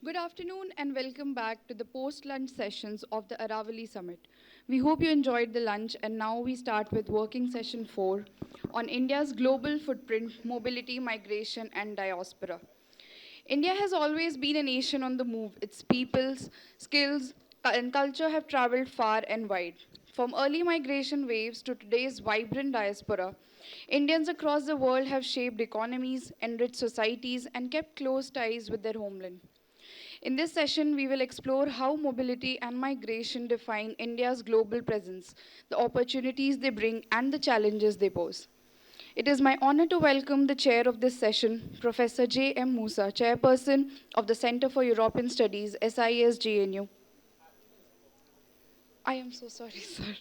Good afternoon and welcome back to the post-lunch sessions of the Aravali Summit. We hope you enjoyed the lunch and now we start with working session 4 on India's global footprint, mobility, migration and diaspora. India has always been a nation on the move. Its peoples, skills and culture have traveled far and wide. From early migration waves to today's vibrant diaspora, Indians across the world have shaped economies, enriched societies, and kept close ties with their homeland. In this session, we will explore how mobility and migration define India's global presence, the opportunities they bring, and the challenges they pose. It is my honor to welcome the chair of this session, Professor J.M. Moosa, Chairperson of the Center for European Studies, SIS GNU. I am so sorry, sir.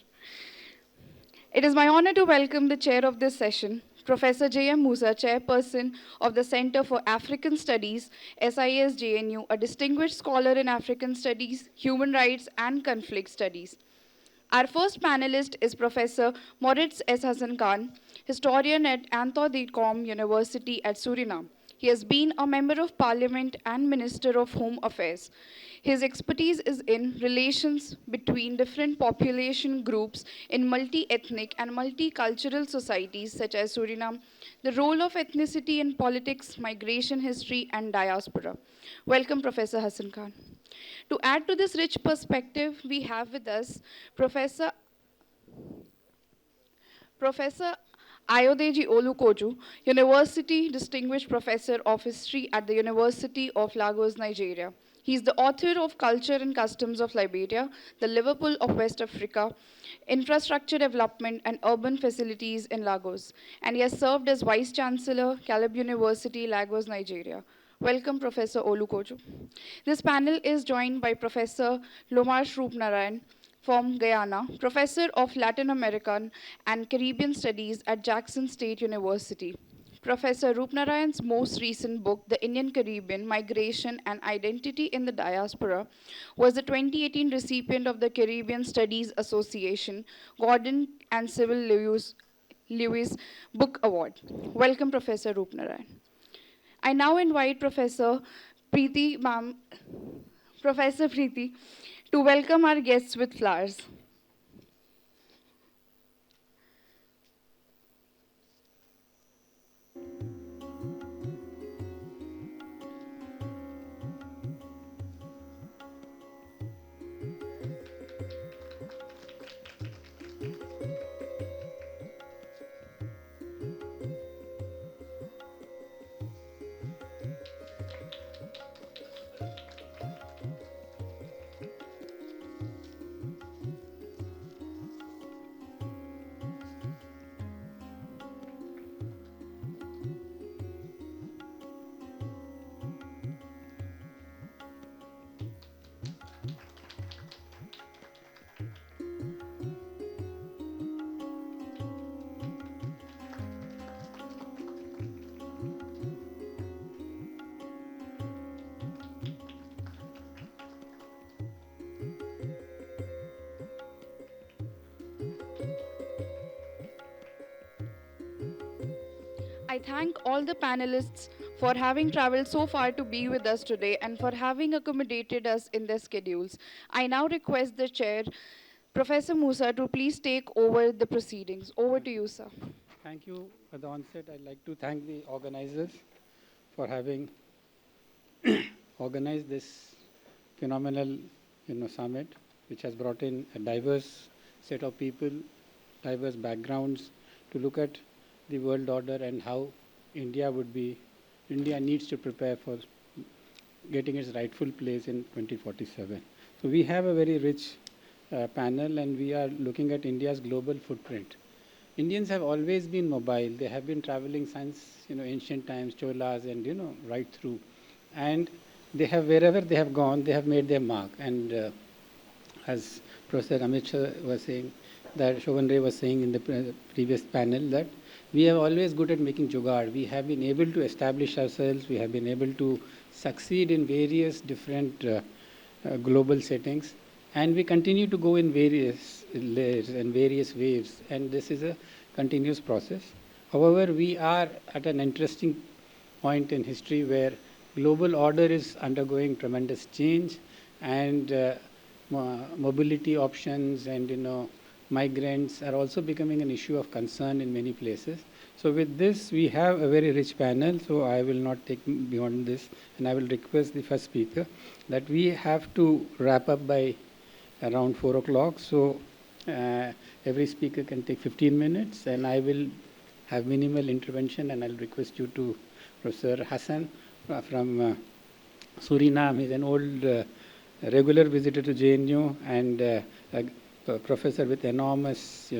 It is my honor to welcome the chair of this session, Professor J.M. Moosa, Chairperson of the Center for African Studies, SIS GNU, a distinguished scholar in African studies, human rights, and conflict studies. Our first panelist is Professor Maurits S. Hassankhan, historian at Anton University at Suriname. He has been a member of parliament and minister of home affairs. His expertise is in relations between different population groups in multi-ethnic and multicultural societies such as Suriname, the role of ethnicity in politics, migration history, and diaspora. Welcome, Professor Hassan Khan. To add to this rich perspective, we have with us Professor Professor Ayodeji Olukoju, University Distinguished Professor of History at the University of Lagos, Nigeria. He is the author of Culture and Customs of Liberia, the Liverpool of West Africa, Infrastructure Development and Urban Facilities in Lagos, and he has served as Vice Chancellor, Caleb University, Lagos, Nigeria. Welcome, Professor Olukoju. This panel is joined by Professor Lomarsh Roopnarine, from Guyana, professor of Latin American and Caribbean Studies at Jackson State University. Professor Roopnarine's most recent book, The Indian Caribbean, Migration and Identity in the Diaspora, was the 2018 recipient of the Caribbean Studies Association, Gordon and Civil Lewis Book Award. Welcome, Professor Roopnarine. I now invite Professor Preeti, to welcome our guests with flowers. I thank all the panelists for having traveled so far to be with us today and for having accommodated us in their schedules. I now request the chair, Professor Moosa, to please take over the proceedings. Over to you, sir. Thank you. At the onset, I'd like to thank the organizers for having organized this phenomenal summit, which has brought in a diverse set of people, diverse backgrounds to look at the world order and how India needs to prepare for getting its rightful place in 2047. So we have a very rich panel, and we are looking at India's global footprint. Indians have always been mobile. They have been traveling since ancient times, Cholas, and right through. And they have, wherever they have gone, they have made their mark. And as Professor Amit was saying, that Shovan Ray was saying in the previous panel, that we are always good at making jugaad. We have been able to establish ourselves. We have been able to succeed in various different global settings. And we continue to go in various layers and various waves. And this is a continuous process. However, we are at an interesting point in history where global order is undergoing tremendous change, and mobility options and migrants are also becoming an issue of concern in many places. So with this, we have a very rich panel, so I will not take beyond this, and I will request the first speaker that we have to wrap up by around 4 o'clock. So every speaker can take 15 minutes, and I will have minimal intervention, and I'll request you to Professor Hassan from Suriname. He's an old regular visitor to JNU and a professor with enormous,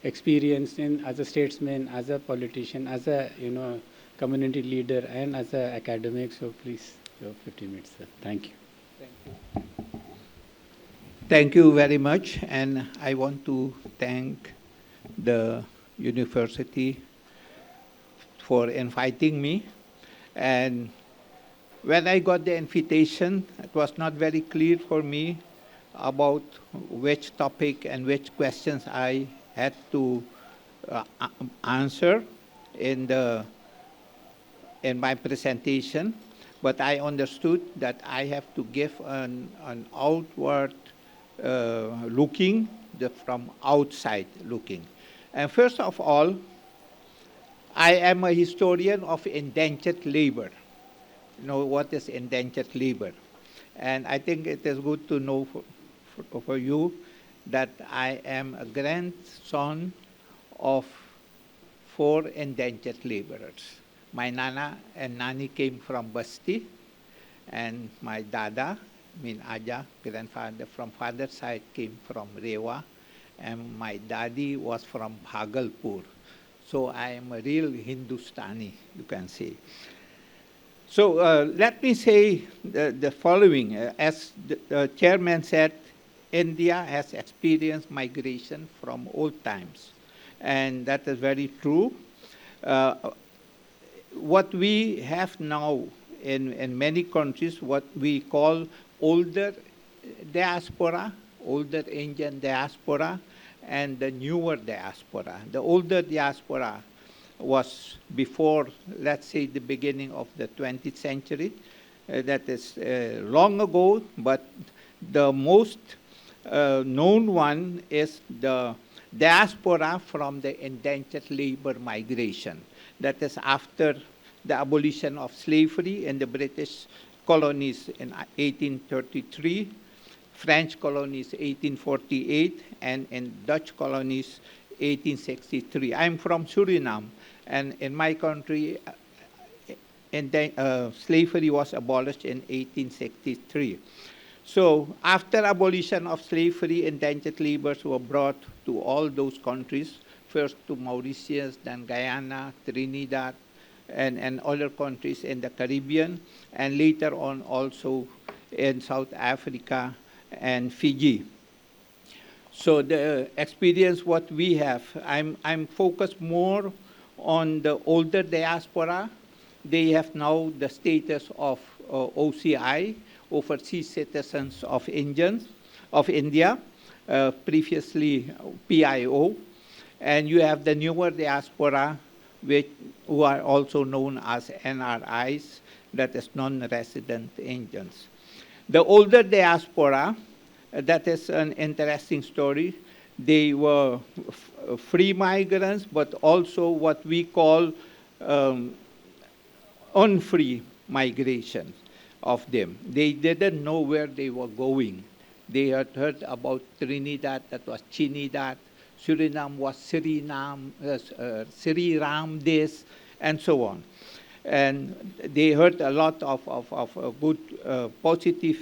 experience in as a statesman, as a politician, as a community leader, and as an academic. So please, 15 minutes, sir. Thank you. Thank you. Thank you very much, and I want to thank the university for inviting me. And when I got the invitation, it was not very clear for me about which topic and which questions I had to answer in my presentation, but I understood that I have to give an outward looking, from outside looking. And first of all, I am a historian of indentured labor. You know what is indentured labor? And I think it is good to know for you that I am a grandson of 4 indentured laborers. My Nana and Nani came from Basti, and my Dada, Aja, grandfather from father's side, came from Rewa, and my daddy was from Bhagalpur. So I am a real Hindustani, you can say. So let me say the following. As the chairman said, India has experienced migration from old times, and that is very true. What we have now in many countries, what we call older diaspora, older Indian diaspora, and the newer diaspora. The older diaspora was before, let's say, the beginning of the 20th century. That is long ago, but the most known one is the diaspora from the indentured labor migration. That is after the abolition of slavery in the British colonies in 1833, French colonies 1848, and in Dutch colonies 1863. I'm from Suriname, and in my country, slavery was abolished in 1863. So after abolition of slavery, indentured laborers were brought to all those countries, first to Mauritius, then Guyana, Trinidad, and other countries in the Caribbean, and later on also in South Africa and Fiji. So the experience what we have, I'm focused more on the older diaspora. They have now the status of OCI, Overseas Citizens of India, previously PIO. And you have the newer diaspora, who are also known as NRIs, that is non-resident Indians. The older diaspora, that is an interesting story. They were free migrants, but also what we call unfree migration of them. They didn't know where they were going. They had heard about Trinidad, that was Trinidad. Suriname was Sriram this, and so on. And they heard a lot of good, positive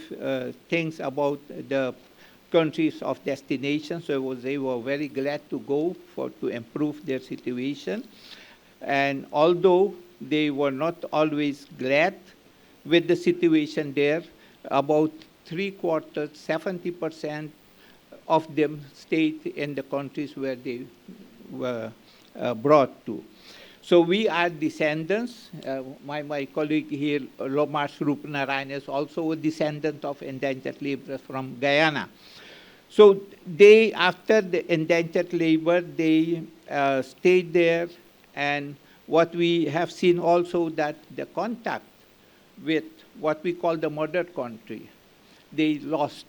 things about the countries of destination, so they were very glad to go to improve their situation. And although they were not always glad with the situation there, about 3/4, 70% of them stayed in the countries where they were brought to. So we are descendants. My colleague here, Lomarsh Roopnarine, is also a descendant of indentured laborers from Guyana. So they, after the indentured labor, they stayed there, and what we have seen also that the contact with what we call the mother country, they lost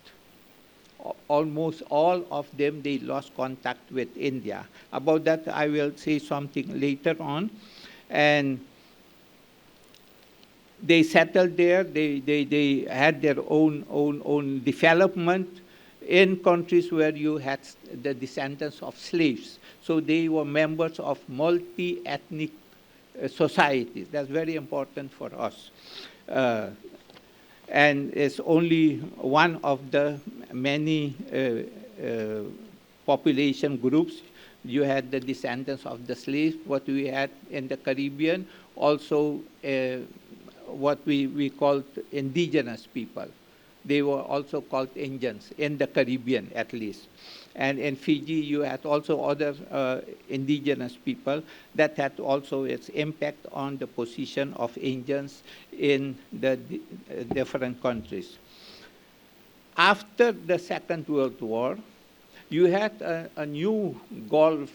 almost all of them, they lost contact with India. About that, I will say something later on. And they settled there, they had their own development in countries where you had the descendants of slaves. So they were members of multi-ethnic societies. That's very important for us. And it's only one of the many population groups. You had the descendants of the slaves, what we had in the Caribbean, also what we called indigenous people. They were also called Indians, in the Caribbean at least. And in Fiji, you had also other indigenous people that had also its impact on the position of Indians in the different countries. After the Second World War, you had a new gulf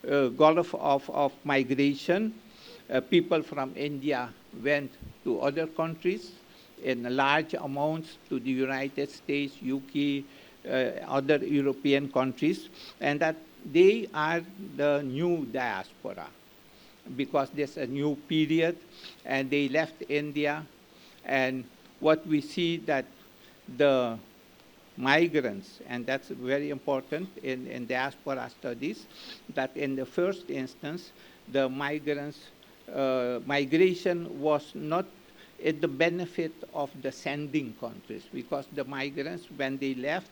of migration. People from India went to other countries in large amounts, to the United States, UK, other European countries, and that they are the new diaspora, because there's a new period, and they left India. And what we see that the migrants, and that's very important in diaspora studies, that in the first instance, the migration was not in the benefit of the sending countries, because the migrants, when they left,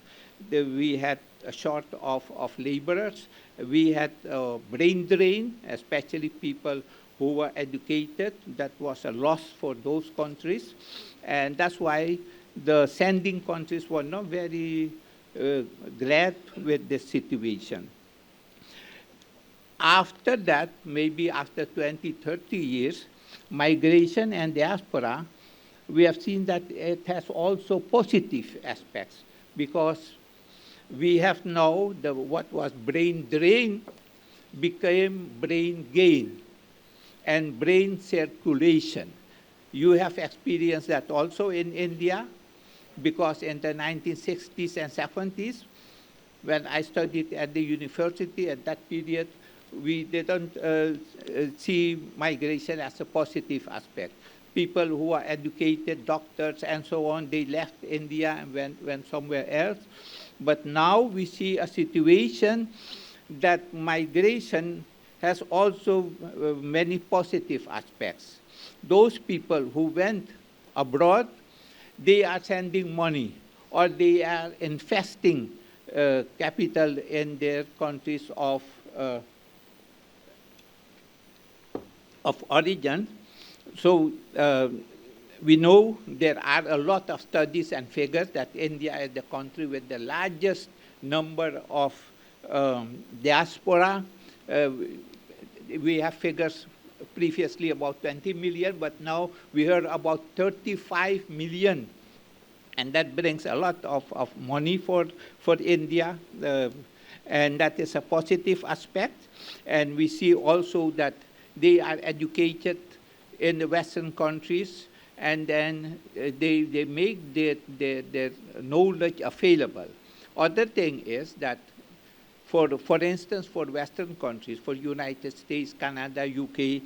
we had a short of laborers. We had brain drain, especially people who were educated. That was a loss for those countries. And that's why the sending countries were not very glad with this situation. After that, maybe after 20, 30 years, migration and diaspora, we have seen that it has also positive aspects, because we have now what was brain drain became brain gain and brain circulation. You have experienced that also in India, because in the 1960s and 70s, when I studied at the university at that period, we didn't see migration as a positive aspect. People who are educated, doctors and so on, they left India and went somewhere else. But now we see a situation that migration has also many positive aspects. Those people who went abroad, they are sending money, or they are investing capital in their countries of origin. So we know there are a lot of studies and figures that India is the country with the largest number of diaspora. We have figures previously about 20 million, but now we heard about 35 million. And that brings a lot of money for India, and that is a positive aspect. And we see also that they are educated in the Western countries, and then they make their knowledge available. Other thing is that, for instance, for Western countries, for United States, Canada, UK,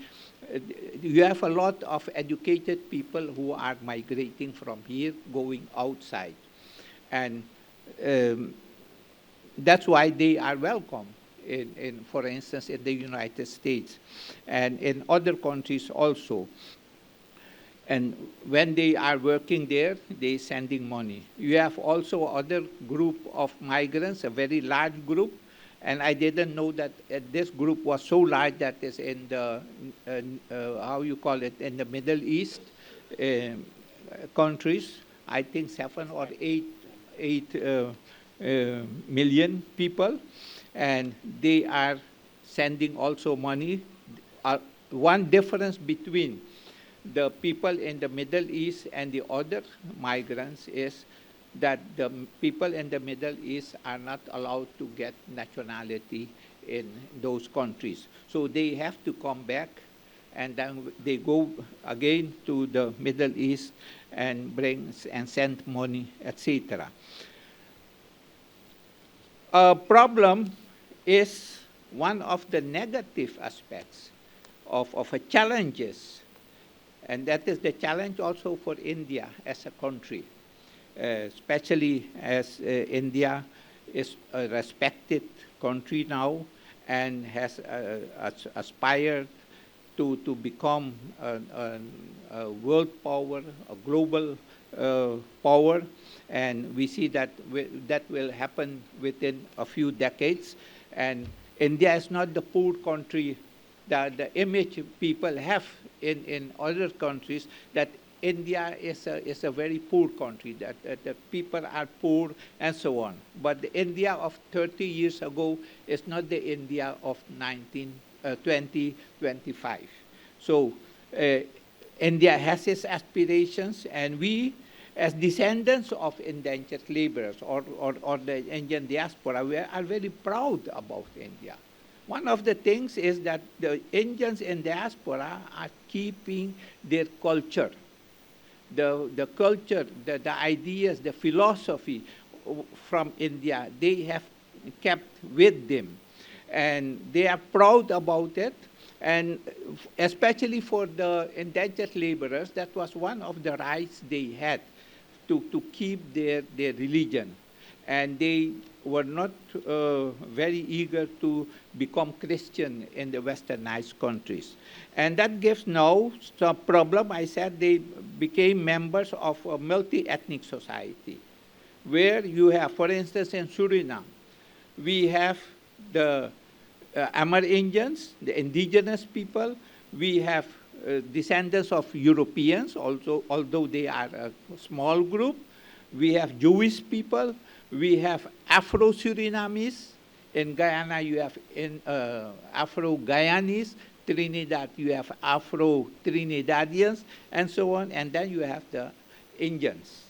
you have a lot of educated people who are migrating from here, going outside. And that's why they are welcome, for instance, in the United States and in other countries also. And when they are working there, they sending money. You have also other group of migrants, a very large group, and I didn't know that this group was so large that is in the, how you call it, in the Middle East countries. I think 7 or 8 million people, and they are sending also money. One difference between the people in the Middle East and the other migrants is that the people in the Middle East are not allowed to get nationality in those countries. So they have to come back and then they go again to the Middle East and bring and send money, etc. A problem is one of the negative aspects of challenges, and that is the challenge also for India as a country, especially as India is a respected country now and has aspired to become a world power, a global power, and we see that that will happen within a few decades. And India is not the poor country that the image people have in other countries, that India is a very poor country, that the people are poor and so on. But the India of 30 years ago is not the India of 2025. So India has its aspirations, and we, as descendants of indentured laborers or the Indian diaspora, we are very proud about India. One of the things is that the Indians in diaspora are keeping their culture, the culture, the ideas, the philosophy from India, they have kept with them. And they are proud about it. And especially for the indentured laborers, that was one of the rights they had to keep their religion. And they were not very eager to become Christian in the westernized countries. And that gives now some problem. I said they became members of a multi-ethnic society, where you have, for instance, in Suriname, we have the Amerindians, the indigenous people. We have descendants of Europeans, also, although they are a small group. We have Jewish people. We have Afro-Surinamese. In Guyana, you have Afro-Guyanese. Trinidad, you have Afro-Trinidadians, and so on. And then you have the Indians.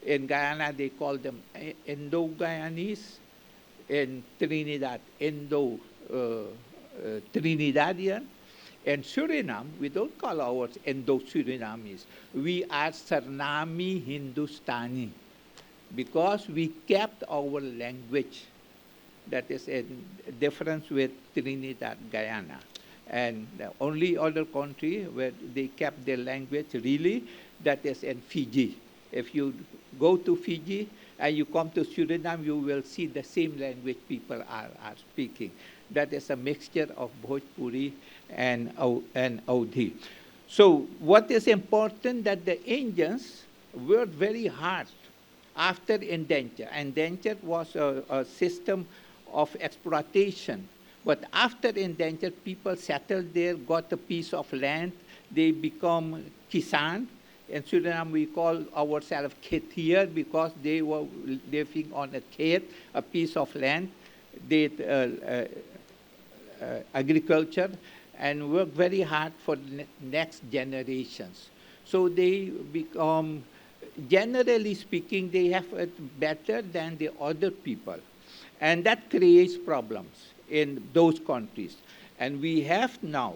In Guyana, they call them Indo-Guyanese. In Trinidad, Indo-Trinidadian. In Suriname, we don't call ours Indo-Surinamese. We are Sarnami Hindustani, because we kept our language. That is a difference with Trinidad, Guyana. And the only other country where they kept their language really, that is in Fiji. If you go to Fiji and you come to Suriname, you will see the same language people are speaking. That is a mixture of Bhojpuri and Aodhi. So what is important, that the Indians worked very hard after indenture. Indenture was a system of exploitation. But after indenture, people settled there, got a piece of land. They become Kisan. In Suriname, we call ourselves Khetiyar, because they were living on a khet, a piece of land. They agriculture, and work very hard for the next generations. So they become, generally speaking, they have it better than the other people. And that creates problems in those countries. And we have now,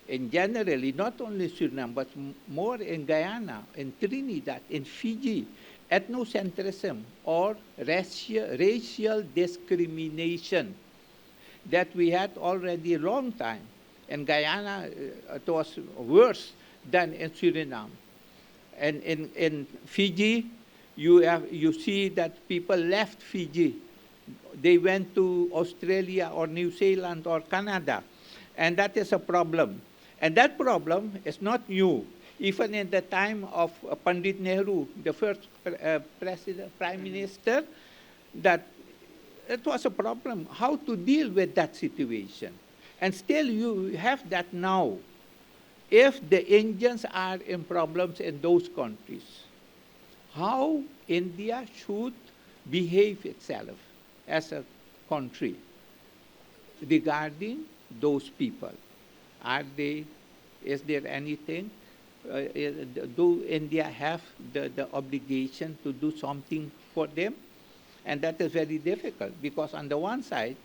in generally, not only Suriname, but more in Guyana, in Trinidad, in Fiji, ethnocentrism or racial discrimination that we had already a long time. In Guyana, it was worse than in Suriname. And in Fiji, you see that people left Fiji. They went to Australia or New Zealand or Canada. And that is a problem. And that problem is not new. Even in the time of Pandit Nehru, the first prime minister, that it was a problem, how to deal with that situation. And still you have that now. If the Indians are in problems in those countries, how India should behave itself as a country regarding those people? Is there anything? Do India have the obligation to do something for them? And that is very difficult, because on the one side,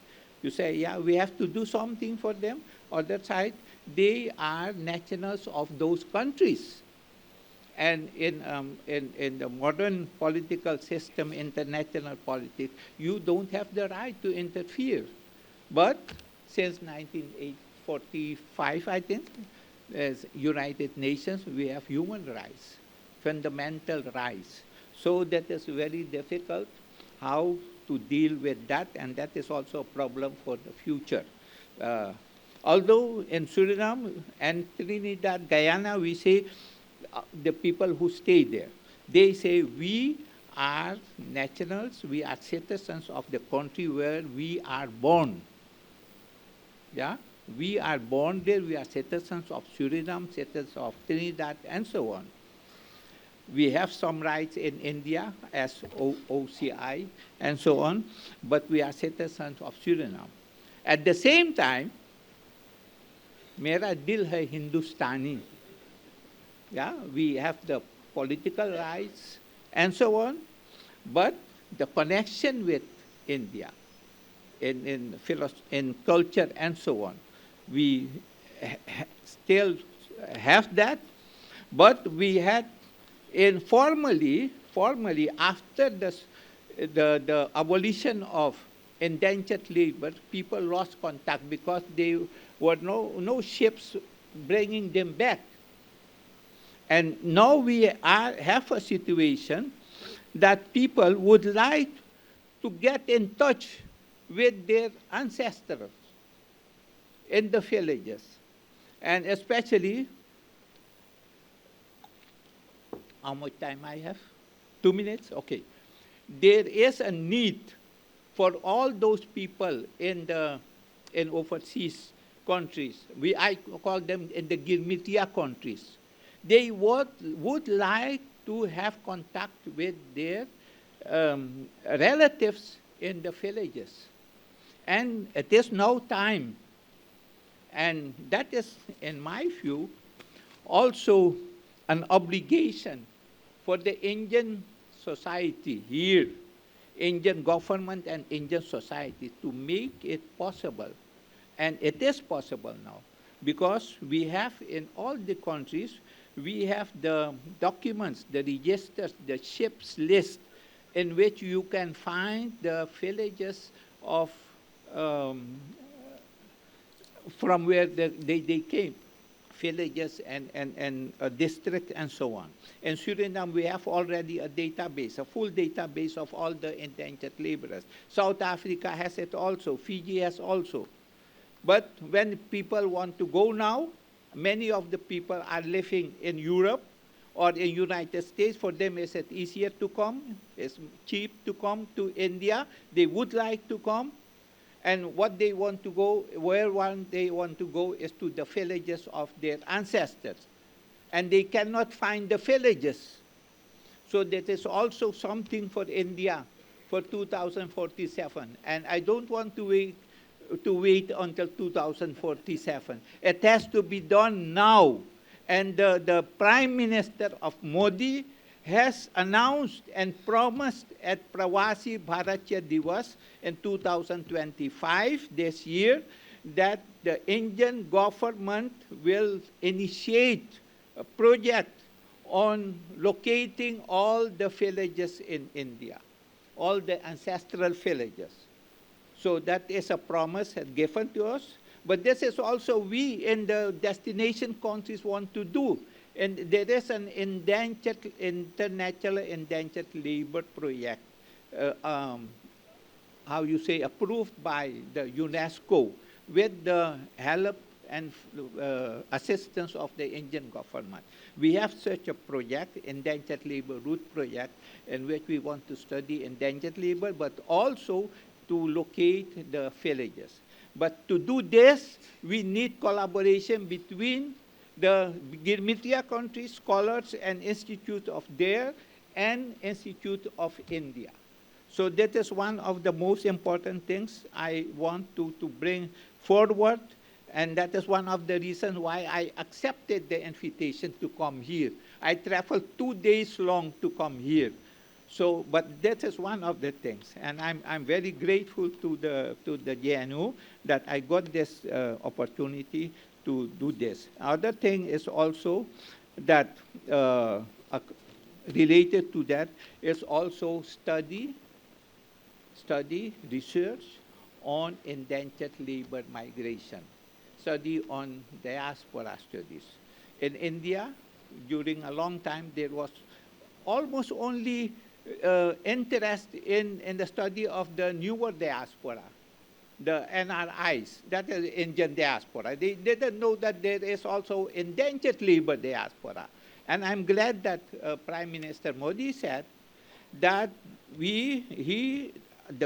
you say, yeah, we have to do something for them. other side, they are nationals of those countries. And in the modern political system, international politics, you don't have the right to interfere. But since 1945, I think, as United Nations, we have human rights, fundamental rights. So that is very difficult how to deal with that, and that is also a problem for the future. Uh, Although in Suriname and Trinidad, Guyana, we say the people who stay there, they say we are nationals, we are citizens of the country where we are born. Yeah? We are born there, we are citizens of Suriname, citizens of Trinidad, and so on. We have some rights in India as OCI and so on, but we are citizens of Suriname. At the same time, मेरा दिल है हिंदुस्तानी. Yeah, we have the political rights and so on, but the connection with India in culture and so on, we still have that, but we had formally after the abolition of indentured labor, people lost contact because there were no ships bringing them back. And now we have a situation that people would like to get in touch with their ancestors in the villages. And especially, how much time I have? 2 minutes? Okay. There is a need for all those people in overseas countries. I call them in the Girmitia countries. They would like to have contact with their relatives in the villages. And it is now time. And that is, in my view, also an obligation for the Indian society here, Indian government and Indian society, to make it possible. And it is possible now, because we have in all the countries, we have the documents, the registers, the ships list, in which you can find the villages of from where they came, villages and districts and so on. In Suriname, we have already a database, a full database of all the indentured laborers. South Africa has it also. Fiji has also. But when people want to go now, many of the people are living in Europe or in United States. For them, is it easier to come? It's cheap to come to India. They would like to come. And what they want to go, they want to go is to the villages of their ancestors. And they cannot find the villages. So that is also something for India for 2047. And I don't want to wait until 2047. It has to be done now. And the Prime Minister of Modi has announced and promised at Pravasi Bharatya Divas in 2025, this year, that the Indian government will initiate a project on locating all the villages in India, all the ancestral villages. So that is a promise given to us. But this is also we in the destination countries want to do. And there is an international indentured labor project, approved by the UNESCO with the help and assistance of the Indian government. We have such a project, indentured labor route project, in which we want to study indentured labor, but also to locate the villages. But to do this, we need collaboration between the Girmitia countries, scholars and institute of there, and Institute of India. So that is one of the most important things I want to bring forward, and that is one of the reasons why I accepted the invitation to come here. I traveled 2 days long to come here. So, but that is one of the things, and I'm very grateful to the JNU that I got this opportunity to do this. Other thing is also that related to that is also study, research on indentured labor migration, study on diaspora studies. In India, during a long time, there was almost only interest in the study of the newer diaspora, the NRIs, that is Indian diaspora. They didn't know that there is also indentured labor diaspora. And I'm glad that Prime Minister Modi said that the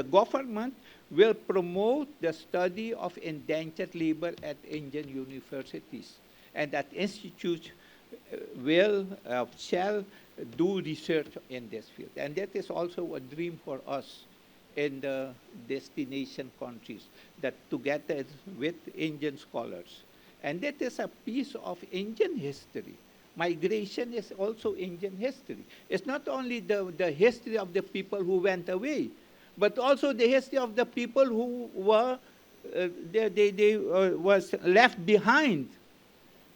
government will promote the study of indentured labor at Indian universities, and that institutes shall do research in this field. And that is also a dream for us in the destination countries, that together with Indian scholars. And that is a piece of Indian history. Migration is also Indian history. It's not only the history of the people who went away, but also the history of the people who were was left behind.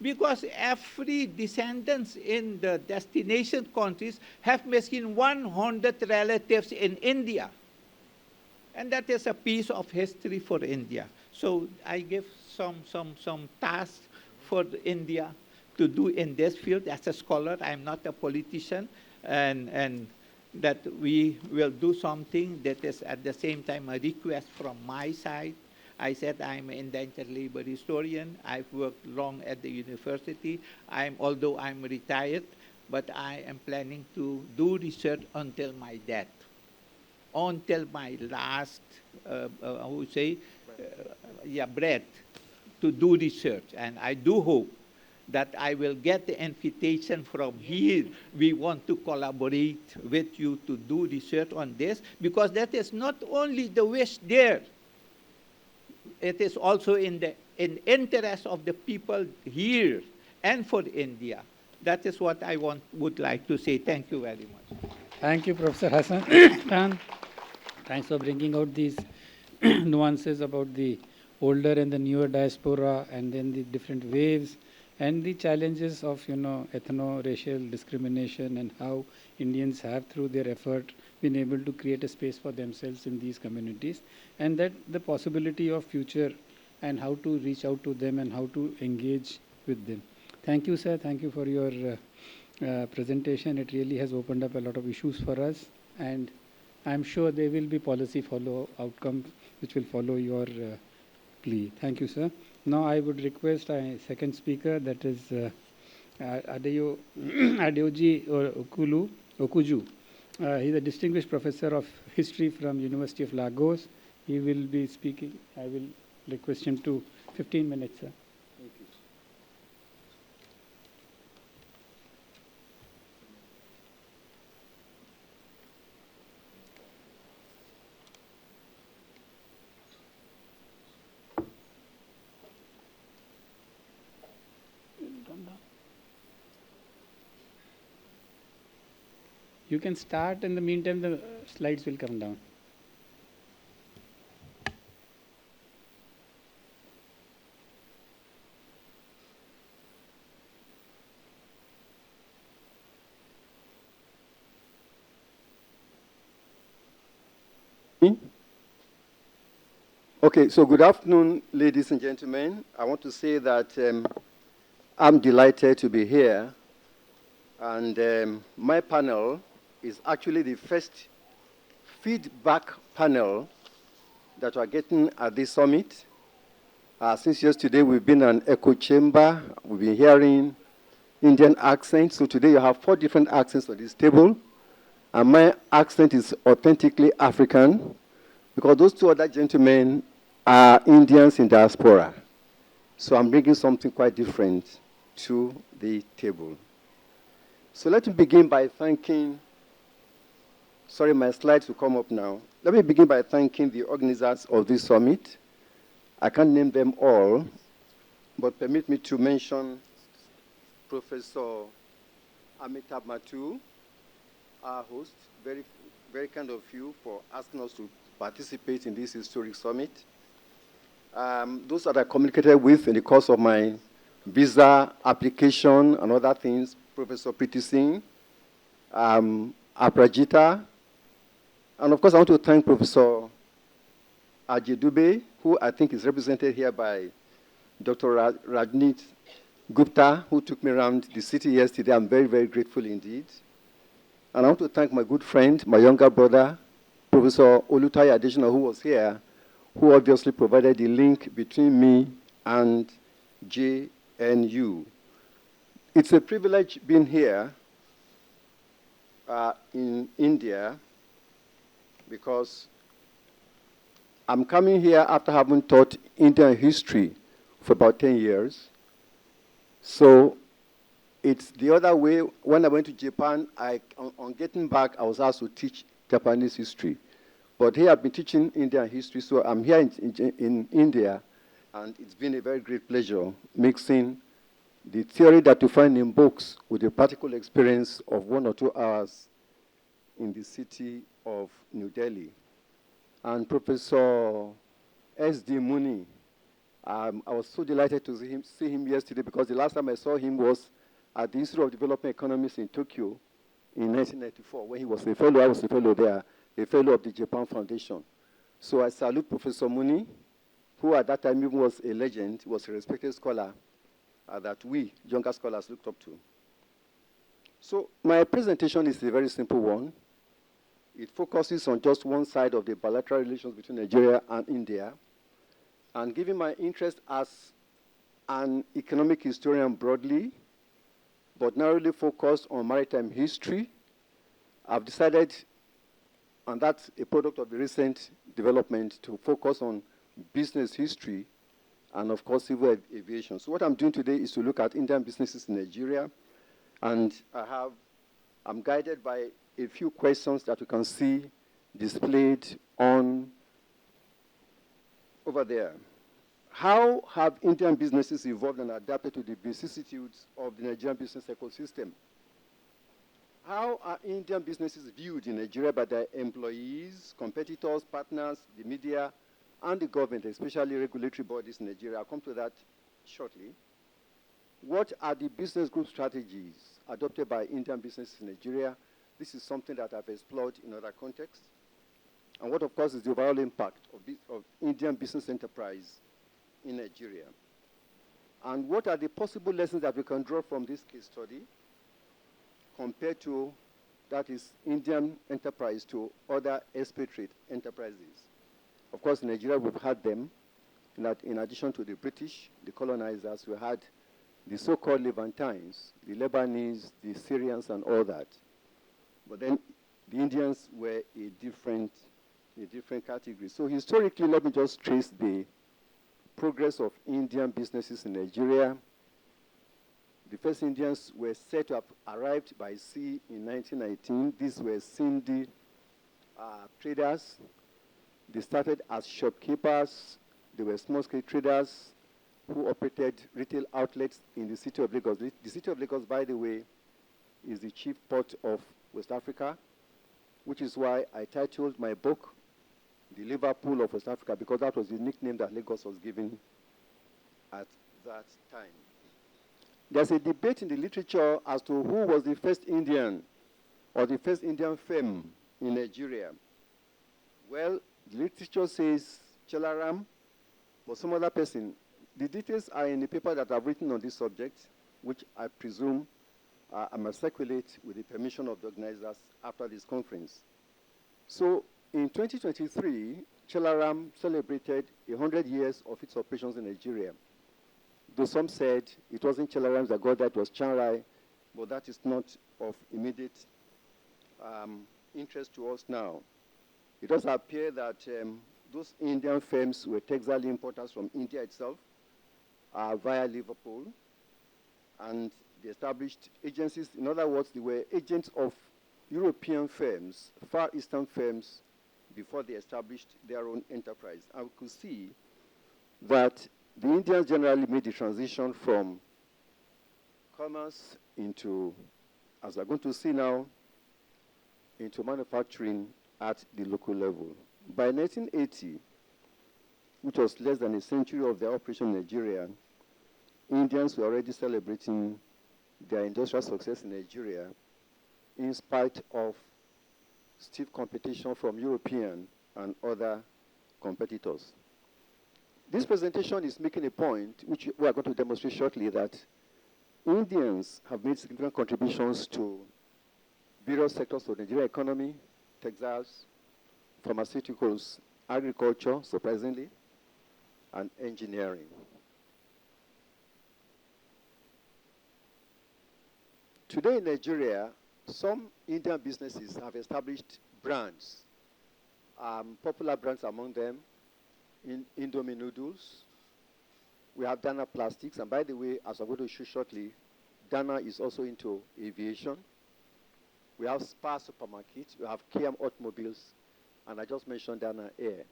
Because every descendants in the destination countries have missing 100 relatives in India. And that is a piece of history for India. So I give some tasks for India to do in this field. As a scholar, I'm not a politician, and that we will do something that is at the same time a request from my side. I said I'm an indentured labor historian. I've worked long at the university. Although I'm retired, but I am planning to do research until my death, until my last, breath, to do research. And I do hope that I will get the invitation from here. We want to collaborate with you to do research on this, because that is not only the wish there, it is also in interest of the people here and for India. That is what I would like to say. Thank you very much. Thank you, Professor Hassankhan. Thanks for bringing out these nuances about the older and the newer diaspora, and then the different waves and the challenges of ethno-racial discrimination, and how Indians have, through their effort, been able to create a space for themselves in these communities, and that the possibility of future and how to reach out to them and how to engage with them. Thank you, sir. Thank you for your presentation. It really has opened up a lot of issues for us, and I'm sure there will be policy outcomes which will follow your plea. Thank you, sir. Now I would request our second speaker, that is Ayodeji Olukoju. He's a distinguished professor of history from University of Lagos. He will be speaking. I will request him to 15 minutes, sir. Thank you. You can start. In the meantime, the slides will come down. Okay, so good afternoon, ladies and gentlemen. I want to say that I'm delighted to be here, and my panel is actually the first feedback panel that we're getting at this summit. Since yesterday, we've been an echo chamber. We've been hearing Indian accents. So today you have 4 different accents on this table. And my accent is authentically African, because those 2 other gentlemen are Indians in diaspora. So I'm bringing something quite different to the table. So let me begin by thanking, sorry, my slides will come up now. Let me begin by thanking the organizers of this summit. I can't name them all, but permit me to mention Professor Amitabh Mathur, our host, very, very kind of you for asking us to participate in this historic summit. Those that I communicated with in the course of my visa application and other things, Professor Priti Singh, Aprajita, and of course I want to thank Professor Ajay Dubey, who I think is represented here by Dr. Rajneet Gupta, who took me around the city yesterday. I'm very, very grateful indeed. And I want to thank my good friend, my younger brother, Professor Olutai Additional, who was here, who obviously provided the link between me and JNU. It's a privilege being here in India because I'm coming here after having taught Indian history for about 10 years. So it's the other way. When I went to Japan, on getting back, I was asked to teach Japanese history. But here I've been teaching Indian history, so I'm here in India, and it's been a very great pleasure mixing the theory that you find in books with the practical experience of 1 or 2 hours in the city of New Delhi. And Professor S.D. Muni, I was so delighted to see him yesterday because the last time I saw him was at the Institute of Development Economics in Tokyo in 1994 when he was a fellow. I was a fellow there, a fellow of the Japan Foundation. So I salute Professor Muni, who at that time even was a legend, was a respected scholar that we, younger scholars, looked up to. So my presentation is a very simple one. It focuses on just one side of the bilateral relations between Nigeria and India. And given my interest as an economic historian broadly, but narrowly focused on maritime history, I've decided, and that's a product of the recent development, to focus on business history and, of course, civil aviation. So what I'm doing today is to look at Indian businesses in Nigeria, and I'm guided by a few questions that you can see displayed on over there. How have Indian businesses evolved and adapted to the vicissitudes of the Nigerian business ecosystem? How are Indian businesses viewed in Nigeria by their employees, competitors, partners, the media, and the government, especially regulatory bodies in Nigeria? I'll come to that shortly. What are the business group strategies adopted by Indian businesses in Nigeria? This is something that I've explored in other contexts. And what, of course, is the overall impact of Indian business enterprise in Nigeria? And what are the possible lessons that we can draw from this case study compared to, that is, Indian enterprise to other expatriate enterprises? Of course, in Nigeria, we've had them. In addition to the British, the colonizers, we had the so-called Levantines, the Lebanese, the Syrians, and all that. But then the Indians were a different category. So historically, let me just trace the progress of Indian businesses in Nigeria. The first Indians were said to have arrived by sea in 1919. These were Sindhi traders. They started as shopkeepers. They were small-scale traders who operated retail outlets in the city of Lagos. The city of Lagos, by the way, is the chief port of West Africa, which is why I titled my book The Liverpool of West Africa, because that was the nickname that Lagos was given at that time. There's a debate in the literature as to who was the first Indian or the first Indian firm in Nigeria. Well, the literature says Chelaram, but some other person. The details are in the paper that I've written on this subject, which I presume I must circulate with the permission of the organizers after this conference. So in 2023, Chelaram celebrated 100 years of its operations in Nigeria. Though some said it wasn't Chelaram that got that, it was Chanrai, but that is not of immediate interest to us now. It does appear that those Indian firms were textile importers from India itself via Liverpool, and they established agencies. In other words, they were agents of European firms, Far Eastern firms, before they established their own enterprise. And we could see that the Indians generally made the transition from commerce into, as we're going to see now, into manufacturing at the local level. By 1980, which was less than a century of their operation in Nigeria, Indians were already celebrating their industrial success in Nigeria in spite of stiff competition from European and other competitors. This presentation is making a point, which we are going to demonstrate shortly, that Indians have made significant contributions to various sectors of the Nigerian economy: textiles, pharmaceuticals, agriculture, surprisingly, and engineering. Today in Nigeria, some Indian businesses have established brands. Popular brands among them, Indomie noodles. We have Dana Plastics, and by the way, as I'm going to show shortly, Dana is also into aviation. We have Spa Supermarket, we have KM Automobiles, and I just mentioned Dana Air.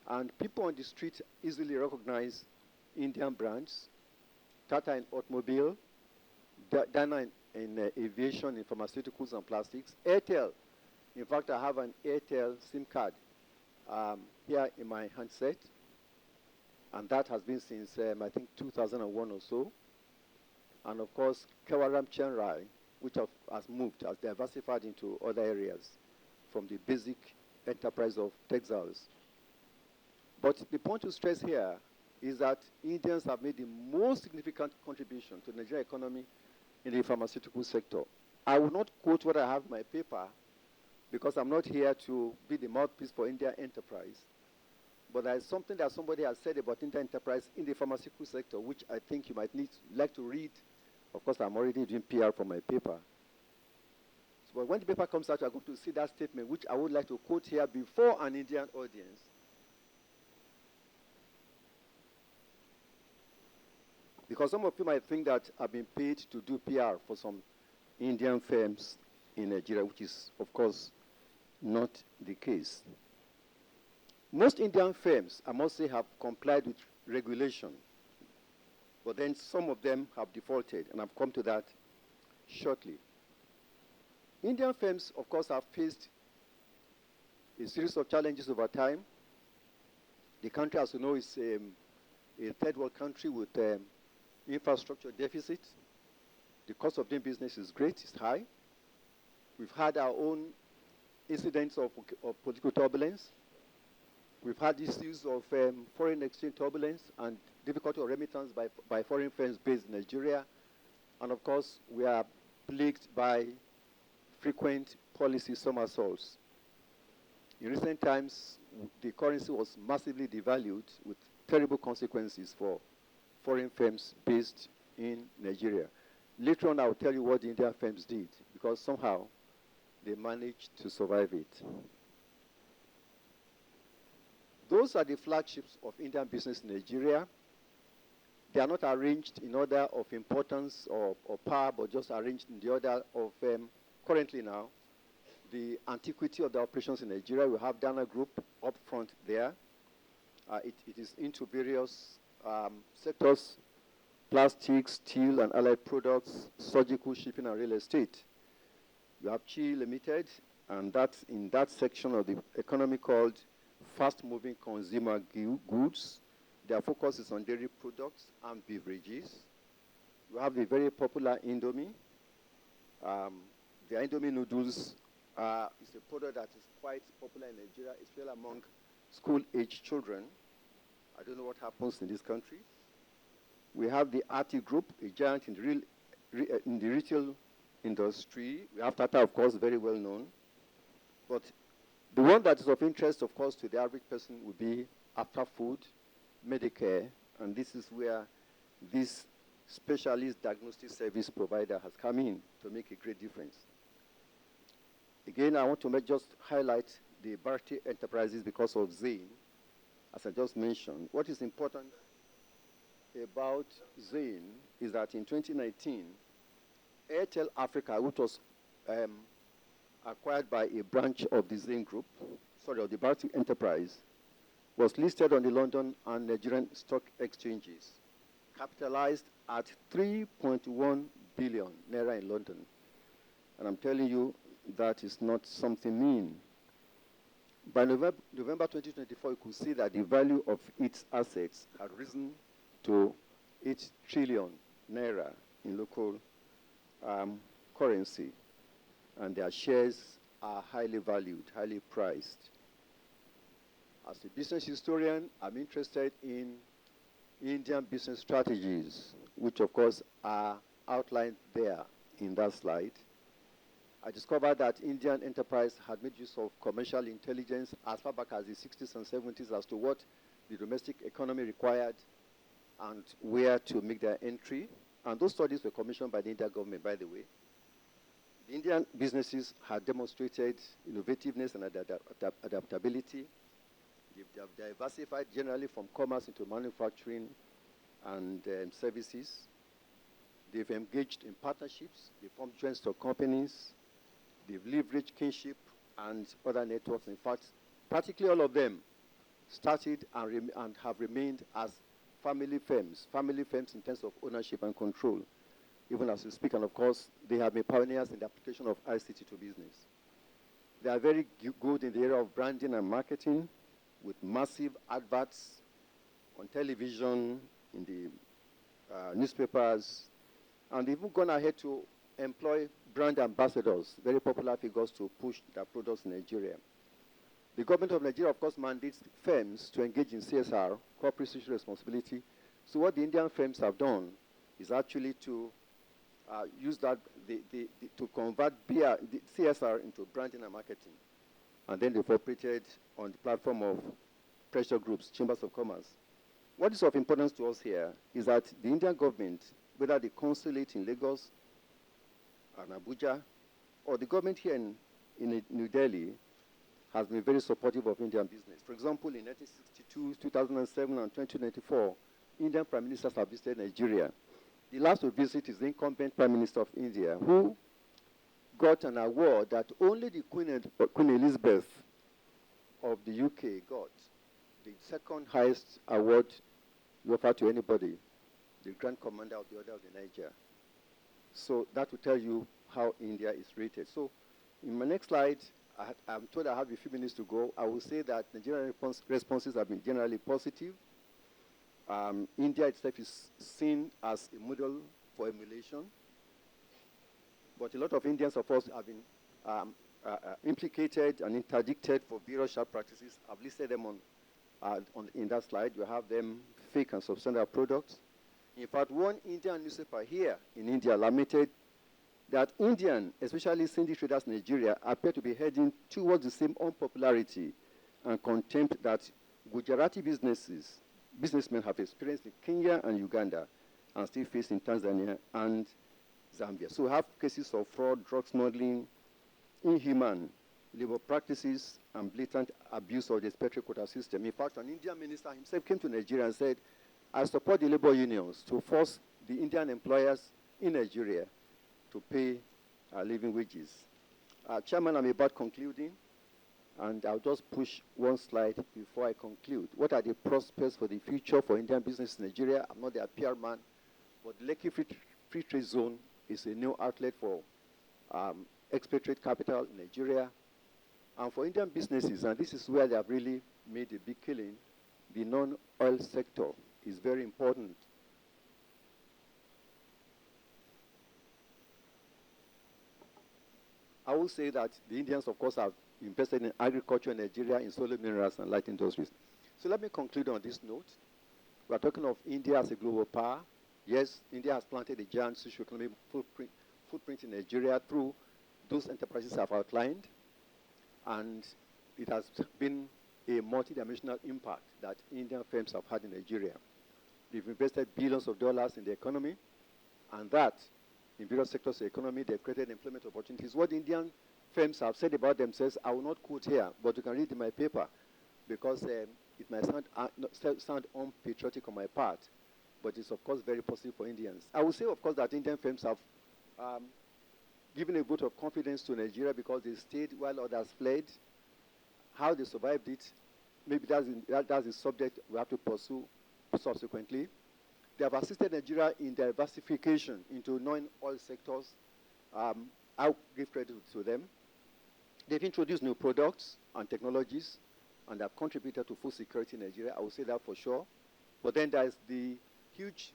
And people on the street easily recognize Indian brands: Tata in automobile, Dana in aviation, in pharmaceuticals and plastics, Airtel. In fact, I have an Airtel SIM card here in my handset, and that has been since, I think, 2001 or so. And of course, Kewaram Chenrai, which has moved, has diversified into other areas from the basic enterprise of textiles. But the point to stress here is that Indians have made the most significant contribution to the Nigerian economy in the pharmaceutical sector. I will not quote what I have in my paper, because I'm not here to be the mouthpiece for Indian enterprise. But there is something that somebody has said about Indian enterprise in the pharmaceutical sector, which I think you might like to read. Of course, I'm already doing PR for my paper. So when the paper comes out, you're going to see that statement, which I would like to quote here before an Indian audience. Because some of you might think that I've been paid to do PR for some Indian firms in Nigeria, which is, of course, not the case. Most Indian firms, I must say, have complied with regulation, but then some of them have defaulted, and I've come to that shortly. Indian firms, of course, have faced a series of challenges over time. The country, as you know, is a third world country with infrastructure deficit. The cost of doing business is great, it's high. We've had our own incidents of political turbulence. We've had issues of foreign exchange turbulence and difficulty of remittance by foreign firms based in Nigeria. And of course, we are plagued by frequent policy somersaults. In recent times, the currency was massively devalued with terrible consequences for foreign firms based in Nigeria. Later on, I'll tell you what the Indian firms did, because somehow they managed to survive it. Those are the flagships of Indian business in Nigeria. They are not arranged in order of importance or power, but just arranged in the order of, currently now, the antiquity of the operations in Nigeria. We have Dana Group up front there. It is into various sectors: plastics, steel and allied products, surgical, shipping, and real estate. You have Chi Limited, and that's in that section of the economy called fast-moving consumer goods. Their focus is on dairy products and beverages. You have the very popular Indomie. The Indomie noodles is a product that is quite popular in Nigeria, especially among school-age children. I don't know what happens in this country. We have the Ati Group, a giant in the retail industry. We have Tata, of course, very well known. But the one that is of interest, of course, to the average person would be After Food, Medicare, and this is where this specialist diagnostic service provider has come in to make a great difference. Again, I want to just highlight the Bharti enterprises because of Zain, as I just mentioned. What is important about Zain is that in 2019, Airtel Africa, which was acquired by a branch of the Zain Group, of the Bharti enterprise, was listed on the London and Nigerian stock exchanges, capitalized at 3.1 billion naira in London. And I'm telling you, that is not something mean. By November 2024, you could see that the value of its assets had risen to 8 trillion naira in local currency, and their shares are highly valued, highly priced. As a business historian, I'm interested in Indian business strategies, which of course are outlined there in that slide. I discovered that Indian enterprise had made use of commercial intelligence as far back as the 60s and 70s as to what the domestic economy required and where to make their entry. And those studies were commissioned by the Indian government, by the way. The Indian businesses had demonstrated innovativeness and adaptability. They have diversified generally from commerce into manufacturing and services. They've engaged in partnerships. They formed joint stock companies. They've leveraged kinship and other networks. In fact, practically all of them started and have remained as family firms in terms of ownership and control, even as we speak. And of course, they have been pioneers in the application of ICT to business. They are very good in the area of branding and marketing, with massive adverts on television, in the newspapers, and they've even gone ahead to employ brand ambassadors, very popular figures, to push their products in Nigeria. The government of Nigeria, of course, mandates firms to engage in CSR, corporate social responsibility. So what the Indian firms have done is actually to use that to convert the CSR into branding and marketing. And then they've operated on the platform of pressure groups, chambers of commerce. What is of importance to us here is that the Indian government, whether the consulate in Lagos and Abuja, or the government here in New Delhi, has been very supportive of Indian business. For example, in 1962, 2007, and 2094, Indian prime ministers have visited Nigeria. The last to visit is the incumbent Prime Minister of India, who got an award that only the Queen Elizabeth of the UK got, the second highest award offered to anybody, the Grand Commander of the Order of the Niger. So that will tell you how India is rated. So in my next slide, I'm told I have a few minutes to go. I will say that Nigerian responses have been generally positive. India itself is seen as a model for emulation. But a lot of Indians, of course, have been implicated and interdicted for various sharp practices. I've listed them in that slide. You have them, fake and substandard products. In fact, one Indian newspaper here in India lamented that Indian, especially Sindhi traders in Nigeria, appear to be heading towards the same unpopularity and contempt that Gujarati businessmen have experienced in Kenya and Uganda and still face in Tanzania and Zambia. So we have cases of fraud, drug smuggling, inhuman labor practices, and blatant abuse of the expatriate quota system. In fact, an Indian minister himself came to Nigeria and said, I support the labor unions to force the Indian employers in Nigeria to pay living wages. Chairman, I'm about concluding, and I'll just push one slide before I conclude. What are the prospects for the future for Indian business in Nigeria? I'm not the PR man, but the Lekki Free Trade Zone is a new outlet for expatriate capital in Nigeria. And for Indian businesses, and this is where they have really made a big killing, the non-oil sector is very important. I will say that the Indians, of course, have invested in agriculture in Nigeria, in solid minerals and light industries. So let me conclude on this note. We are talking of India as a global power. Yes, India has planted a giant socio-economic footprint in Nigeria through those enterprises I've outlined. And it has been a multidimensional impact that Indian firms have had in Nigeria. They've invested billions of dollars in the economy, and that, in various sectors of the economy, they've created employment opportunities. What Indian firms have said about themselves, I will not quote here, but you can read in my paper, because it might sound unpatriotic on my part, but it's, of course, very positive for Indians. I would say, of course, that Indian firms have given a vote of confidence to Nigeria because they stayed while others fled. How they survived it, maybe that's the subject we have to pursue subsequently. They have assisted Nigeria in diversification into non-oil sectors. I'll give credit to them. They've introduced new products and technologies and have contributed to food security in Nigeria. I will say that for sure. But then there's the huge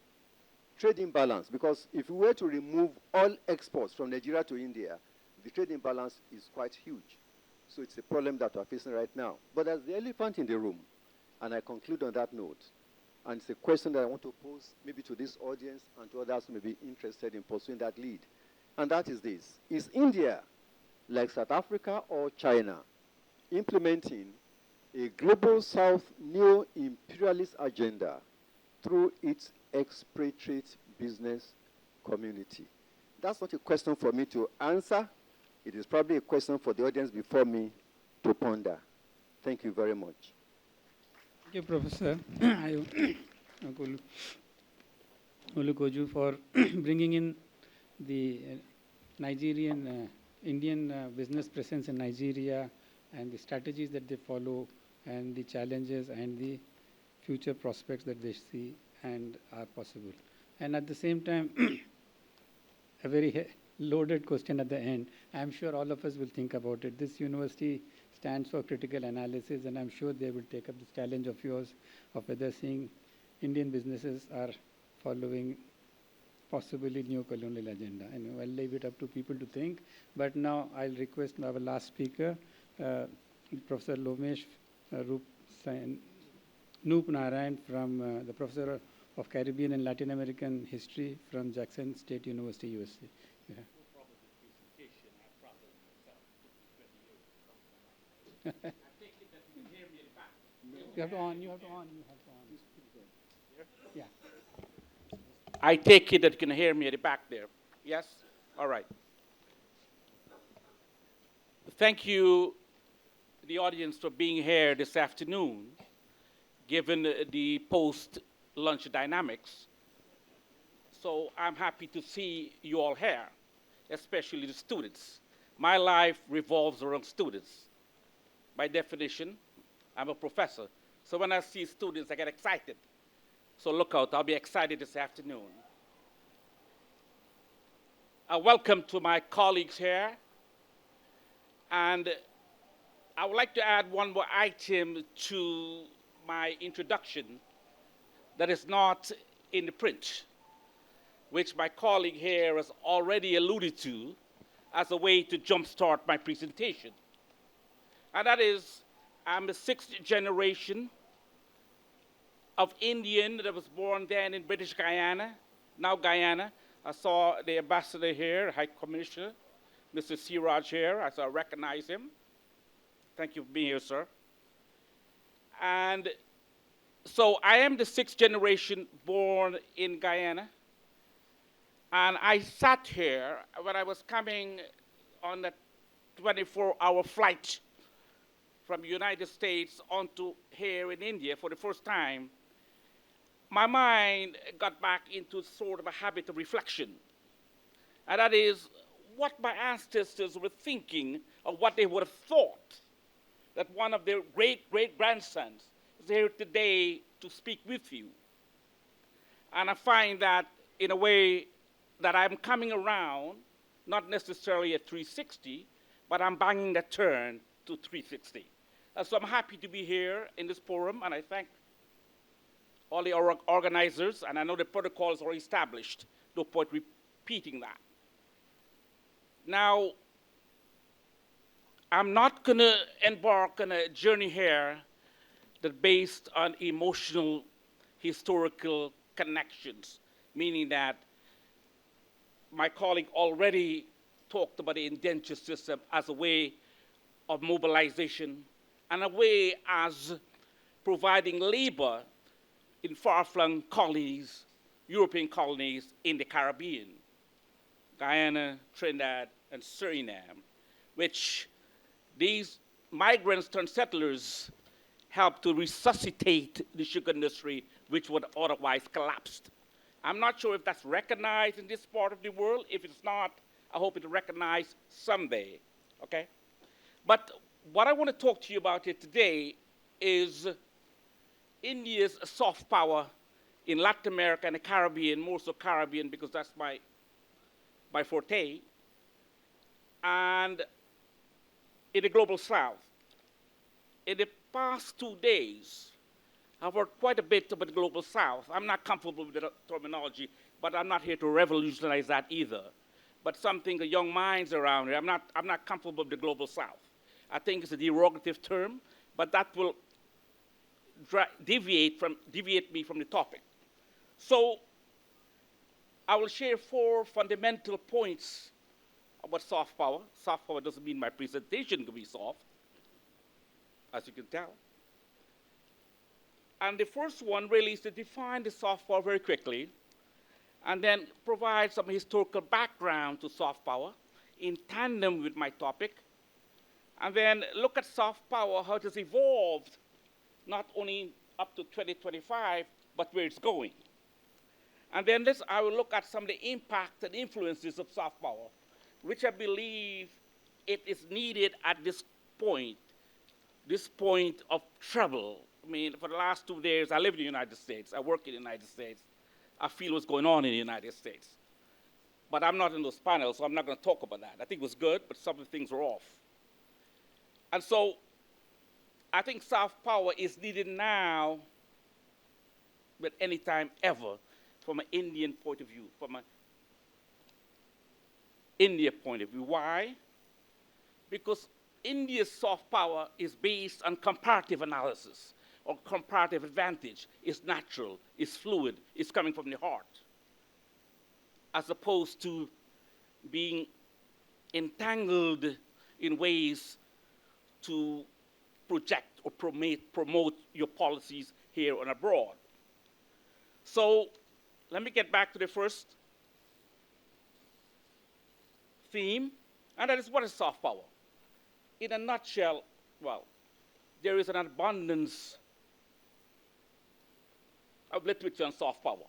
trade imbalance, because if we were to remove all exports from Nigeria to India, the trade imbalance is quite huge. So it's a problem that we're facing right now. But there's the elephant in the room, and I conclude on that note. And it's a question that I want to pose maybe to this audience and to others who may be interested in pursuing that lead. And that is this. Is India, like South Africa or China, implementing a global South neo-imperialist agenda through its expatriate business community? That's not a question for me to answer. It is probably a question for the audience before me to ponder. Thank you very much. Thank you, Professor Olukoju, for bringing in the Nigerian, Indian business presence in Nigeria and the strategies that they follow and the challenges and the future prospects that they see and are possible. And at the same time, a very loaded question at the end. I'm sure all of us will think about it. This university stands for critical analysis, and I'm sure they will take up this challenge of yours of whether seeing Indian businesses are following possibly neo-colonial agenda. And I'll leave it up to people to think. But now I'll request our last speaker, Professor Lomarsh Roopnarine, from the Professor of Caribbean and Latin American History from Jackson State University, USA. Yeah. I take it that you can hear me in the back. You have to on. Yeah. I take it that you can hear me at the back there. Yes? All right. Thank you, the audience, for being here this afternoon, given the post-lunch dynamics. So I'm happy to see you all here, especially the students. My life revolves around students. By definition, I'm a professor. So when I see students, I get excited. So look out, I'll be excited this afternoon. Welcome to my colleagues here. And I would like to add one more item to my introduction that is not in the print, which my colleague here has already alluded to as a way to jumpstart my presentation. And that is, I'm the 6th generation of Indian that was born then in British Guyana, now Guyana. I saw the ambassador here, High Commissioner, Mr. Siraj here. I recognize him. Thank you for being here, sir. And so I am the 6th generation born in Guyana. And I sat here when I was coming on the 24-hour flight from the United States onto here in India for the first time. My mind got back into sort of a habit of reflection. And that is what my ancestors were thinking or what they would have thought that one of their great-great-grandsons is here today to speak with you. And I find that in a way that I'm coming around, not necessarily at 360, but I'm banging the turn to 360. So I'm happy to be here in this forum, and I thank all the organizers, and I know the protocols are established. No point repeating that. Now, I'm not going to embark on a journey here that's based on emotional, historical connections, meaning that my colleague already talked about the indenture system as a way of mobilization and a way as providing labor in far-flung colonies, European colonies in the Caribbean, Guyana, Trinidad, and Suriname, which these migrants turned settlers helped to resuscitate the sugar industry, which would otherwise collapsed. I'm not sure if that's recognized in this part of the world. If it's not, I hope it's recognized someday, okay? But what I want to talk to you about here today is India's soft power in Latin America and the Caribbean, more so Caribbean because that's my forte. And in the global south. In the past 2 days, I've heard quite a bit about the global south. I'm not comfortable with the terminology, but I'm not here to revolutionize that either. But something the young minds around here, I'm not comfortable with the global south. I think it's a derogative term, but that will deviate me from the topic. So I will share 4 fundamental points about soft power. Soft power doesn't mean my presentation can be soft, as you can tell. And the first one really is to define the soft power very quickly, and then provide some historical background to soft power in tandem with my topic, and then look at soft power, how it has evolved, not only up to 2025, but where it's going. And then I will look at some of the impacts and influences of soft power, which I believe it is needed at this point of trouble. I mean, for the last 2 days, I live in the United States. I work in the United States. I feel what's going on in the United States. But I'm not in those panels, so I'm not going to talk about that. I think it was good, but some of the things were off. And so I think soft power is needed now, but any time ever, from an Indian point of view, from an India point of view. Why? Because India's soft power is based on comparative analysis or comparative advantage. It's natural, it's fluid, it's coming from the heart, as opposed to being entangled in ways to project or promote your policies here and abroad. So let me get back to the first theme, and that is, what is soft power? In a nutshell, well, there is an abundance of literature on soft power.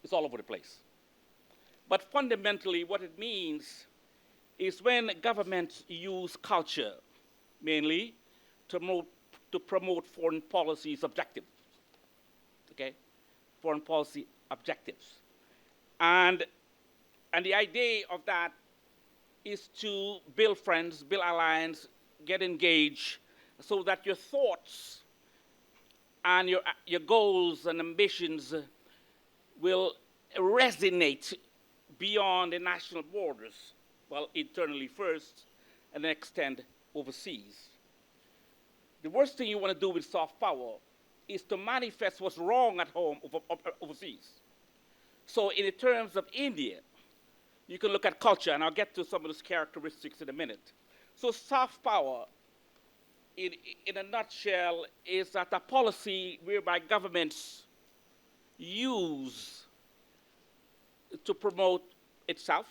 It's all over the place. But fundamentally, what it means is when governments use culture, mainly, to promote foreign policies objectives, okay? Foreign policy objectives. And the idea of that is to build friends, build alliance, get engaged, so that your thoughts and your goals and ambitions will resonate beyond the national borders, well, internally first, and then extend overseas. The worst thing you want to do with soft power is to manifest what's wrong at home overseas. So in the terms of India, you can look at culture, and I'll get to some of those characteristics in a minute. So soft power, in a nutshell, is that a policy whereby governments use to promote itself,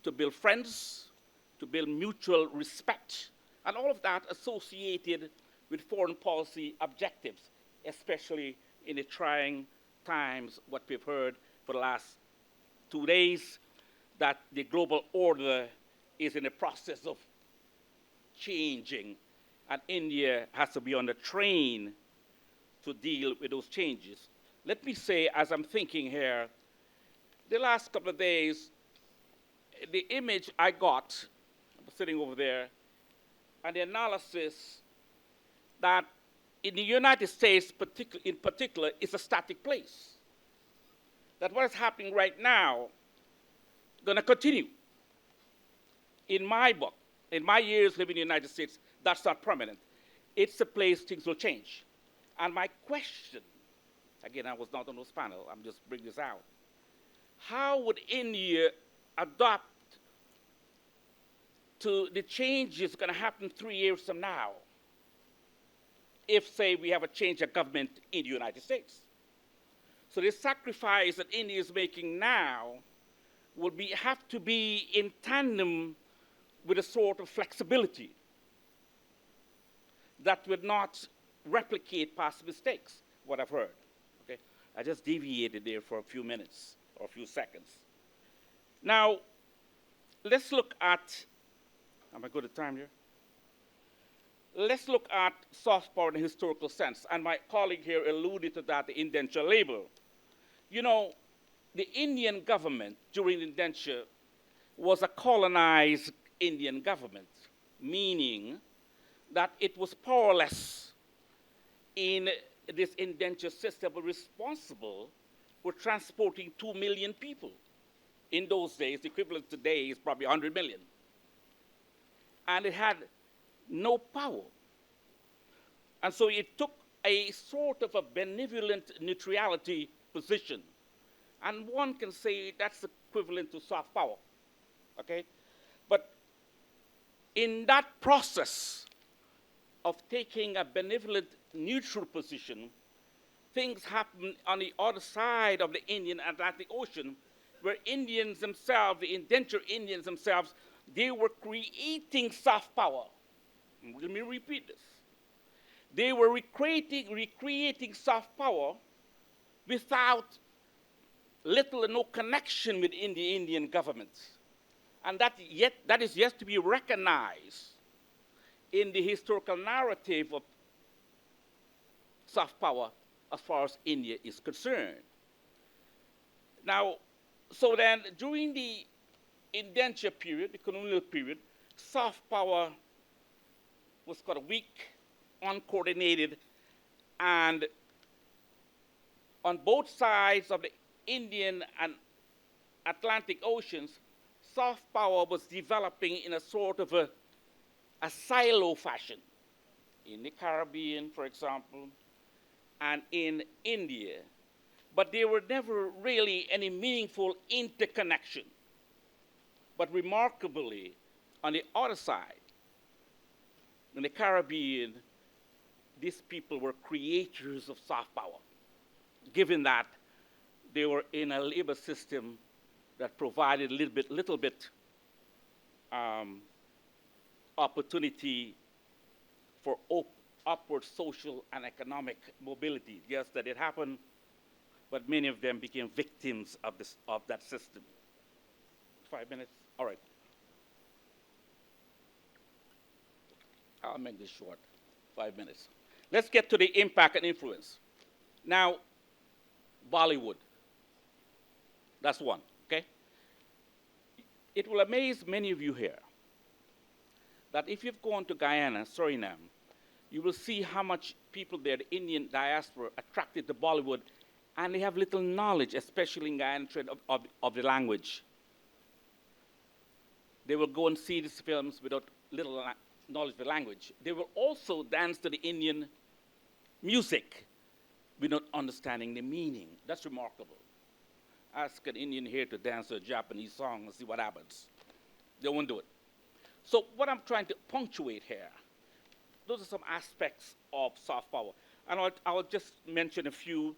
to build friends, to build mutual respect, and all of that associated with foreign policy objectives, especially in the trying times, what we've heard for the last 2 days, that the global order is in the process of changing, and India has to be on the train to deal with those changes. Let me say, as I'm thinking here, the last couple of days, the image I got, sitting over there, and the analysis that in the United States in particular is a static place. That what is happening right now going to continue. In my book, in my years living in the United States, that's not permanent. It's a place things will change. And my question, again, I was not on this panel, I'm just bringing this out. How would India adapt to the changes going to happen 3 years from now if, say, we have a change of government in the United States? So the sacrifice that India is making now will have to be in tandem with a sort of flexibility that would not replicate past mistakes, what I've heard. Okay? I just deviated there for a few minutes or a few seconds. Now, let's look at, am I good at time here? Let's look at soft power in a historical sense. And my colleague here alluded to that, the indenture labor. You know, the Indian government during the indenture was a colonized Indian government. meaning that it was powerless in this indenture system, responsible for transporting 2 million people. In those days, the equivalent today is probably 100 million. And it had no power. And so it took a sort of a benevolent neutrality position. And one can say that's equivalent to soft power, okay? But in that process of taking a benevolent neutral position, things happen on the other side of the Indian Atlantic Ocean, where Indians themselves, the indentured Indians themselves, they were creating soft power. Let me repeat this. They were recreating soft power without little or no connection with the Indian government. And that is yet to be recognized in the historical narrative of soft power as far as India is concerned. Now, so then during the indenture period, the colonial period, soft power was kind of weak, uncoordinated, and on both sides of the Indian and Atlantic Oceans, soft power was developing in a sort of a silo fashion. In the Caribbean, for example, and in India. But there were never really any meaningful interconnection. But remarkably, on the other side, in the Caribbean, these people were creators of soft power, given that they were in a labor system that provided a little bit opportunity for upward social and economic mobility. Yes, that it happened, but many of them became victims of that system. 5 minutes? All right. I'll make this short, 5 minutes. Let's get to the impact and influence. Now, Bollywood. That's one, okay? It will amaze many of you here that if you've gone to Guyana, Suriname, you will see how much people there, the Indian diaspora, attracted to Bollywood, and they have little knowledge, especially in Guyana, of the language. They will go and see these films without little knowledge of the language. They will also dance to the Indian music without understanding the meaning. That's remarkable. Ask an Indian here to dance to a Japanese song and see what happens. They won't do it. So what I'm trying to punctuate here, those are some aspects of soft power. And I'll just mention a few.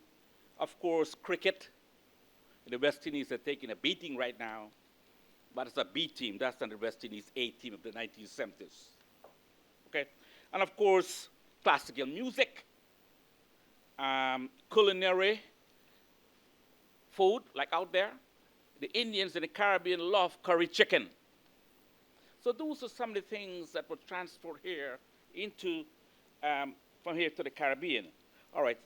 Of course, cricket. The West Indies are taking a beating right now, but it's a B team. That's not the West Indies A team of the 1970s. Okay? And of course, classical music, culinary, food, like out there. The Indians in the Caribbean love curry chicken. So those are some of the things that were transferred here into, from here to the Caribbean. All right.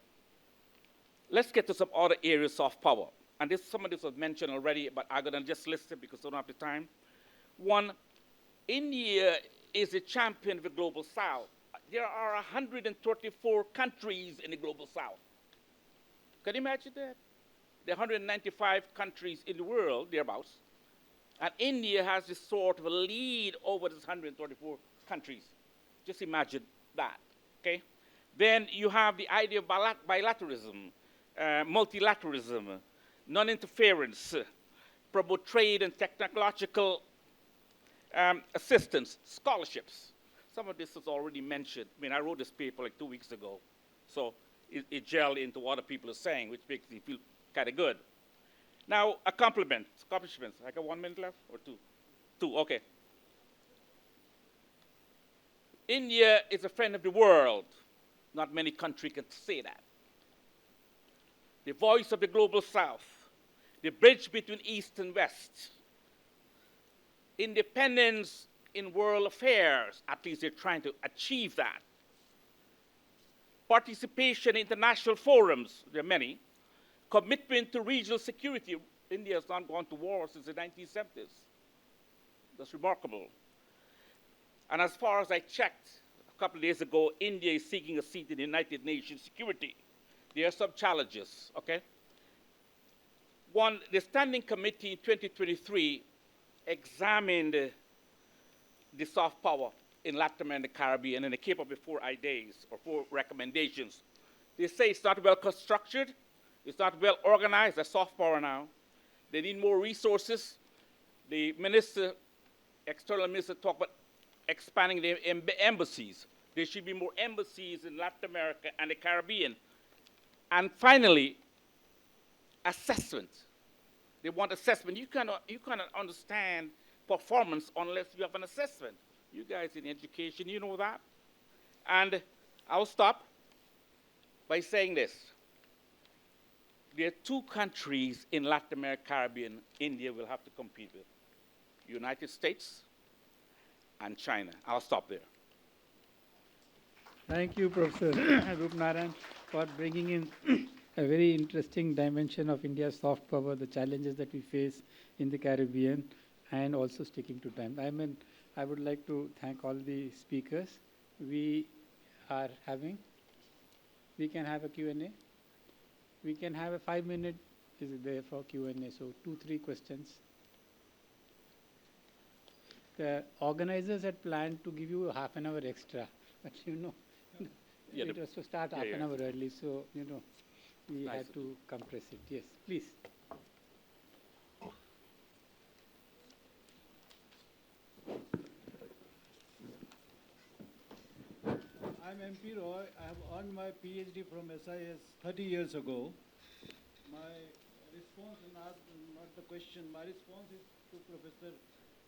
Let's get to some other areas of power. And some of this was mentioned already, but I'm going to just list it because I don't have the time. One, India is a champion of the Global South. There are 134 countries in the Global South. Can you imagine that? There are 195 countries in the world, thereabouts. And India has this sort of a lead over these 134 countries. Just imagine that, okay? Then you have the idea of bilateralism, multilateralism, non-interference, promote trade and technological assistance, scholarships. Some of this is already mentioned. I mean, I wrote this paper like 2 weeks ago, so it gelled into what other people are saying, which makes me feel kind of good. Now, accomplishments. I got 1 minute left or two? Two, okay. India is a friend of the world. Not many countries can say that. The voice of the Global South. The bridge between East and West. Independence in world affairs. At least they're trying to achieve that. Participation in international forums. There are many. Commitment to regional security. India has not gone to war since the 1970s. That's remarkable. And as far as I checked a couple of days ago, India is seeking a seat in the United Nations Security. There are some challenges, okay? One, the Standing Committee in 2023 examined the soft power in Latin America and the Caribbean, and they came up with 4 ideas or 4 recommendations. They say it's not well structured, it's not well organized, that's soft power now. They need more resources. The minister, external minister, talked about expanding the embassies. There should be more embassies in Latin America and the Caribbean. And finally, assessment. They want assessment. You cannot understand performance unless you have an assessment. You guys in education, you know that. And I'll stop by saying this. There are 2 countries in Latin America, Caribbean, India will have to compete with. United States and China. I'll stop there. Thank you, Professor Roopnarine, for bringing in a very interesting dimension of India's soft power, the challenges that we face in the Caribbean, and also sticking to time. I would like to thank all the speakers. We can have a Q&A. We can have a 5-minute is there for Q&A, so 2-3 questions. The organizers had planned to give you half an hour extra, but Yeah, it was to start half an hour early, so we had to compress it. Yes, please. I'm MP Roy. I have earned my PhD from SIS 30 years ago. My response, not the question, my response is to Professor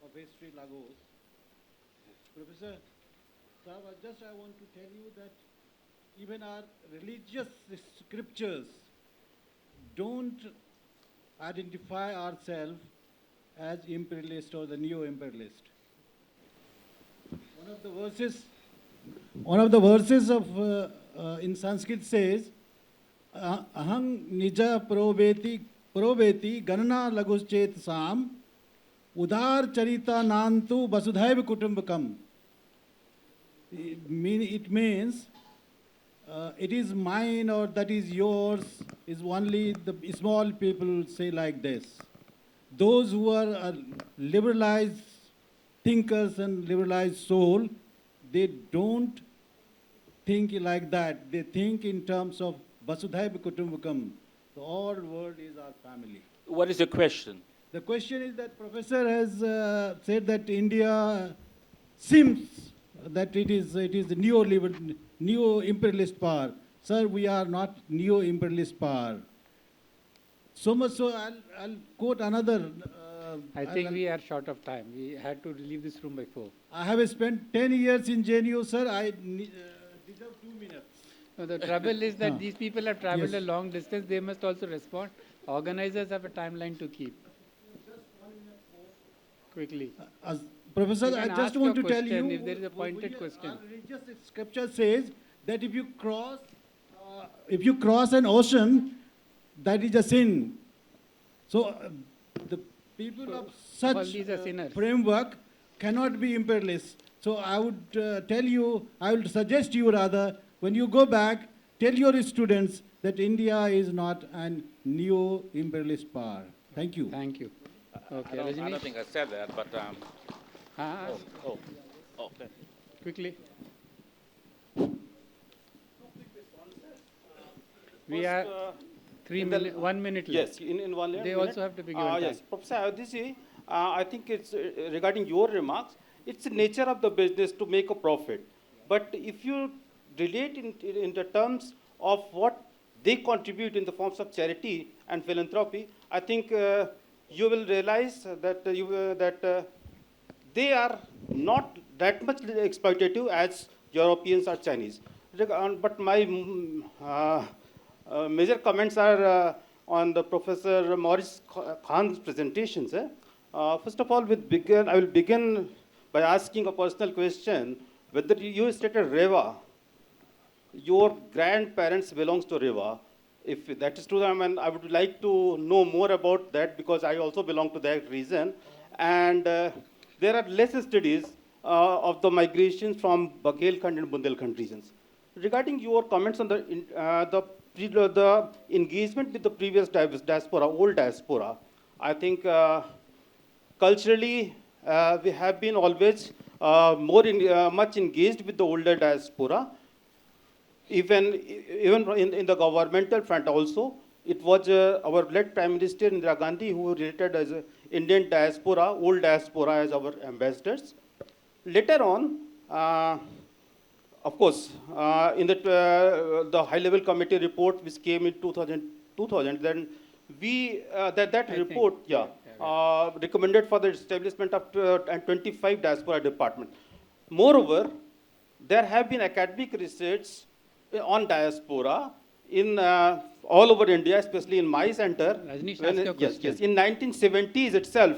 of History Lagos. Professor, I want to tell you that even our religious scriptures don't identify ourselves as imperialist or the neo-imperialist. One of the verses of in Sanskrit says, "Ahang nija probeti ganana laguschet sam udar charita nantu vasudhaiva kutumbakam." It means it is mine or that is yours is only the small people say like this. Those who are liberalized thinkers and liberalized soul, they don't think like that. They think in terms of Vasudhaiva Kutumbakam. The whole world is our family. What is the question? The question is that Professor has said that India seems that it is the neo-imperialist power. Sir, we are not neo-imperialist power. So much so, I'll quote another. I think we are short of time. We had to leave this room by 4. I have spent 10 years in JNU, sir. I deserve 2 minutes. No, the trouble is that these people have traveled Yes. a long distance. They must also respond. Organizers have a timeline to keep. Quickly. Professor, You I can just ask want your to tell question you, if there is a pointed question. Our religious scripture says that if you cross an ocean, that is a sin. So the people of all such these are sinners. framework cannot be imperialist. So I would I would suggest you rather, when you go back, tell your students that India is not an neo-imperialist power. Thank you. Thank you. Okay, I Rajni? don't think I said that, but okay. Quickly. We are 1 minute left. Yes, in 1 minute. They also have to be given time. Yes, Professor Ayodeji, I think it's regarding your remarks, it's the nature of the business to make a profit. But if you relate in the terms of what they contribute in the forms of charity and philanthropy, I think you will realize that they are not that much exploitative as Europeans or Chinese. But my major comments are on the Professor Maurits Khan's presentations. First of all, I will begin by asking a personal question, whether you stated Reva, your grandparents belongs to Reva. If that is true, I would like to know more about that because I also belong to that region. And there are less studies of the migration from Baghelkhand and Bundelkhand regions. Regarding your comments on the engagement with the previous diaspora, old diaspora, I think culturally we have been always much engaged with the older diaspora. Even in the governmental front also, it was our late Prime Minister Indira Gandhi who related as Indian diaspora, old diaspora as our ambassadors. Later on, of course, in the high-level committee report which came in 2000, then that report, recommended for the establishment of 25 diaspora department. Moreover, there have been academic research on diaspora in all over India, especially in my center. Yes, in 1970s itself,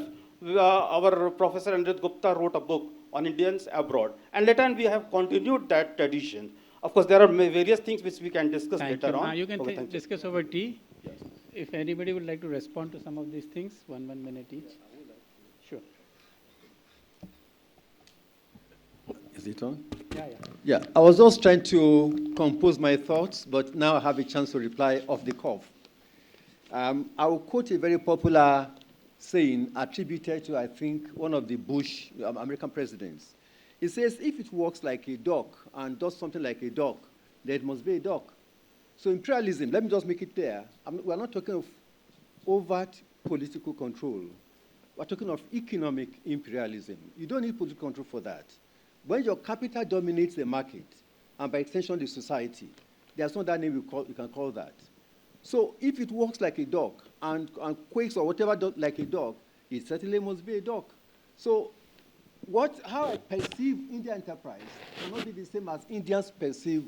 our Professor Andret Gupta wrote a book on Indians abroad. And later on, we have continued that tradition. Of course, there are various things which we can discuss later on. You can discuss over tea. Yes. If anybody would like to respond to some of these things, one minute each. Sure. Is it on? Yeah. Yeah, I was just trying to compose my thoughts, but now I have a chance to reply off the cuff. I will quote a very popular saying attributed to, I think, one of the Bush American presidents. He says, if it works like a dog and does something like a dog, then it must be a dog. So imperialism, let me just make it clear, we're not talking of overt political control. We're talking of economic imperialism. You don't need political control for that. When your capital dominates the market, and by extension the society, there's not that name you can call that. So if it works like a dog and quakes or whatever like a dog, it certainly must be a dog. So how I perceive India enterprise cannot be the same as Indians perceive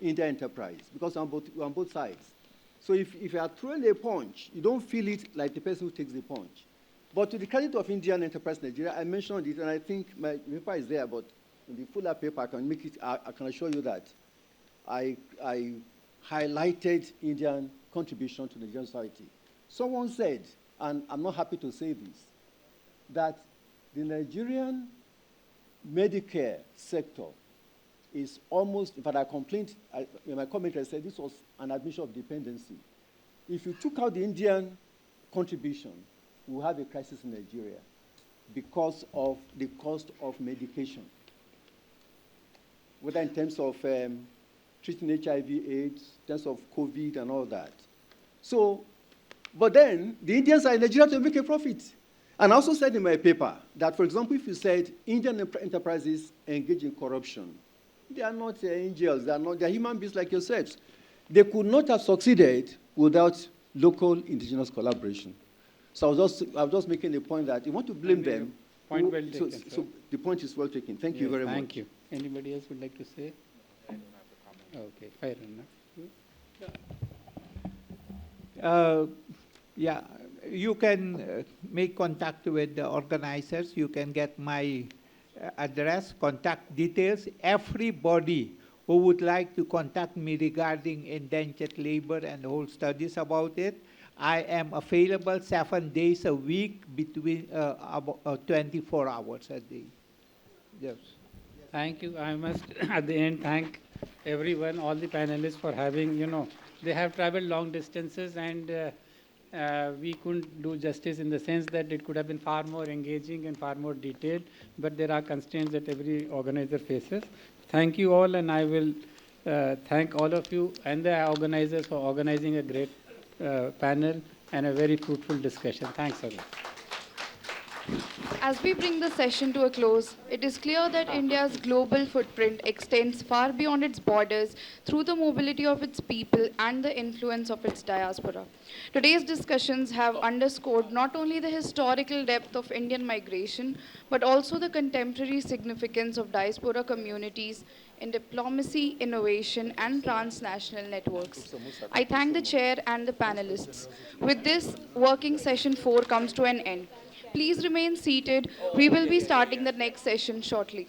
India enterprise, because we're on both sides. So if you are throwing a punch, you don't feel it like the person who takes the punch. But to the credit of Indian enterprise Nigeria, I mentioned it, and I think my paper is there, but in the fuller paper, I can assure you that I highlighted Indian contribution to the Nigerian society. Someone said, and I'm not happy to say this, that the Nigerian Medicare sector is almost, in fact, I complained, in my comment I said this was an admission of dependency. If you took out the Indian contribution, we will have a crisis in Nigeria because of the cost of medication, whether in terms of treating HIV/AIDS, in terms of COVID and all that. So, but then the Indians are in Nigeria to make a profit. And I also said in my paper that, for example, if you said Indian enterprises engage in corruption, they are not angels, they're human beings like yourselves. They could not have succeeded without local indigenous collaboration. So I was just making the point that you want to blame them. Point well taken. So the point is well taken. Thank you very much. Thank you. Anybody else would like to say? I don't have a comment. Okay, fair enough. Yeah, you can make contact with the organizers. You can get my address, contact details. Everybody who would like to contact me regarding indentured labor and whole studies about it, I am available 7 days a week between 24 hours a day. Yes. Thank you. I must, at the end, thank everyone, all the panelists for having, they have traveled long distances, and we couldn't do justice in the sense that it could have been far more engaging and far more detailed, but there are constraints that every organizer faces. Thank you all, and I will thank all of you and the organizers for organizing a great panel and a very fruitful discussion. Thanks a lot. As we bring the session to a close, it is clear that India's global footprint extends far beyond its borders through the mobility of its people and the influence of its diaspora. Today's discussions have underscored not only the historical depth of Indian migration, but also the contemporary significance of diaspora communities in diplomacy, innovation, and transnational networks. I thank the chair and the panelists. With this, working session 4 comes to an end. Please remain seated. We will be starting the next session shortly.